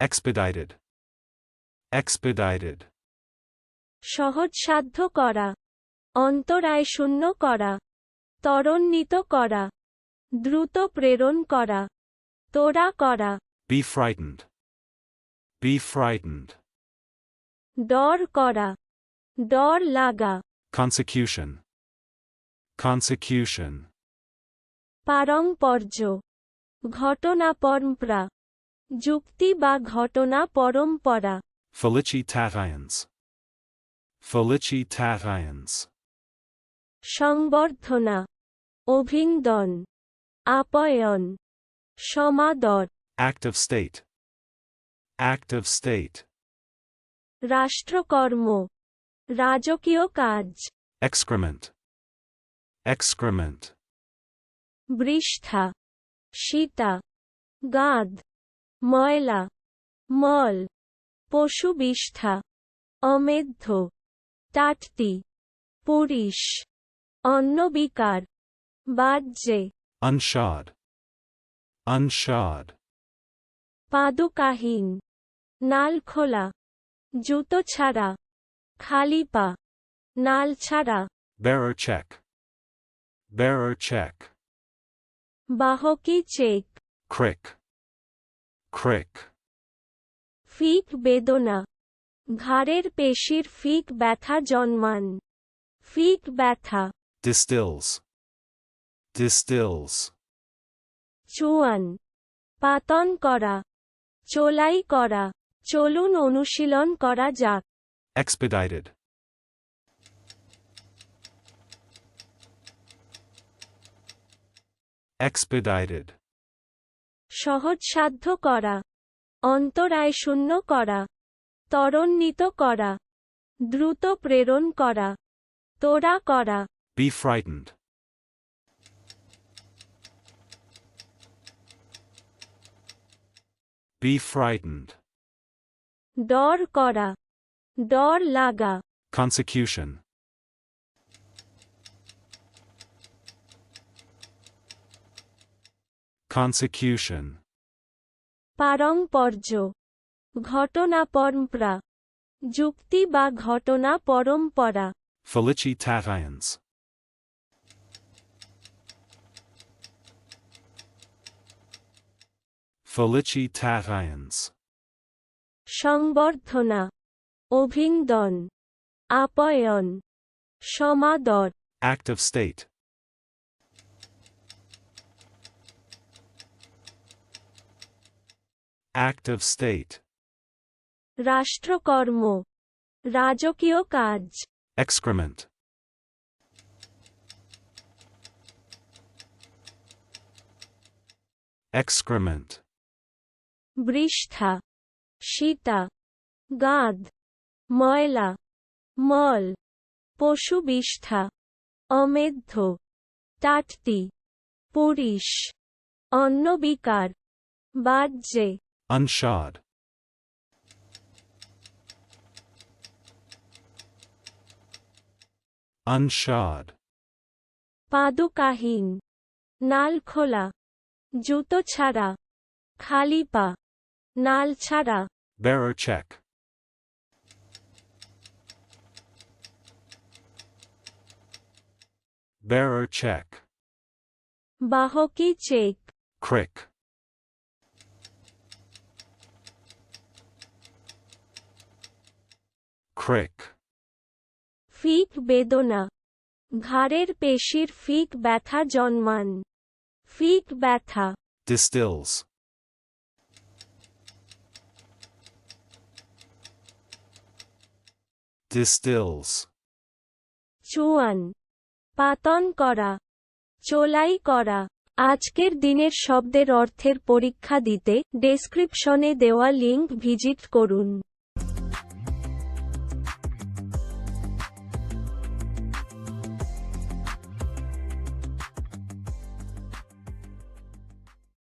expedited, expedited, সহজসাধ্য করা, অন্তরায় শূন্য করা, ত্বরান্বিত করা, দ্রুত প্রেরণ করা, তোড়া করা, be frightened, be frightened, ডর করা, ডর লাগা, consecution, consecution, পারংপর্য, ঘটনা পরম্পরা, যুক্তি বা ঘটনা পরম্পরা, felicitarians, felicitarians, সংবর্ধনা, অভিনন্দন, আপ্যায়ন, সমাদর, act of state, act of state, রাষ্ট্রকর্ম, রাজকীয় কাজ, excrement, excrement, বৃষ্ঠা, সীতা, গাদ, ময়লা, মল, পশু বিষ্ঠা, অমেধ্য, টাটতি, পুরিশ, অন্নবিকার, বাহ্যে, unshod, unshod, পাদুকাহীন, নাল খোলা, জুতো ছাড়া, খালি পা, নাল ছাড়া, bearer check, bearer check, বাহকি চেক, crick, crick, ফিক বেদনা, ঘাড়ের পেশির ফিক ব্যথা জন্মান, ফিক ব্যথা, distills, distills, চুয়ান, পাতন করা, চোলাই করা, চলুন অনুশীলন করা যাক, expedited, expedited, সহজসাধ্য করা, অন্তরায় শূন্য করা, ত্বরান্বিত করা, দ্রুত প্রেরণ করা, তোড়া করা, be frightened, be frightened, ডর করা, ডর লাগা, consecution, consecution, পারংপর্য, ঘটনা পরম্পরা, যুক্তি বা ঘটনা পরম্পরা, felicitarians, felicitarians, সংবর্ধনা, অভিনন্দন, আপ্যায়ন, সমাদর, act of state, act of state, রাষ্ট্রকর্ম, রাজকীয় কাজ, excrement, excrement, বৃষ্ঠা, সীতা, গাদ, ময়লা, মল, পশু বিষ্ঠা, অমেধ্য, টাটতি, পুরিশ, অন্নবিকার, বাহ্যে, unshod, unshod, পাদুকাহীন, নাল খোলা, জুতো ছাড়া, খালি পা, নাল ছাড়া, bearer check, bearer check, বাহকি চেক, crick, crick, ফিক বেদনা, ঘাড়ের পেশির ফিক ব্যথা জন্মান, ফিক ব্যথা, distills, distills, চুয়ান, পাতন করা, চোলাই করা। আজকের দিনের শব্দের অর্থের পরীক্ষা দিতে ডেসক্রিপশনে দেওয়া লিংক ভিজিট করুন।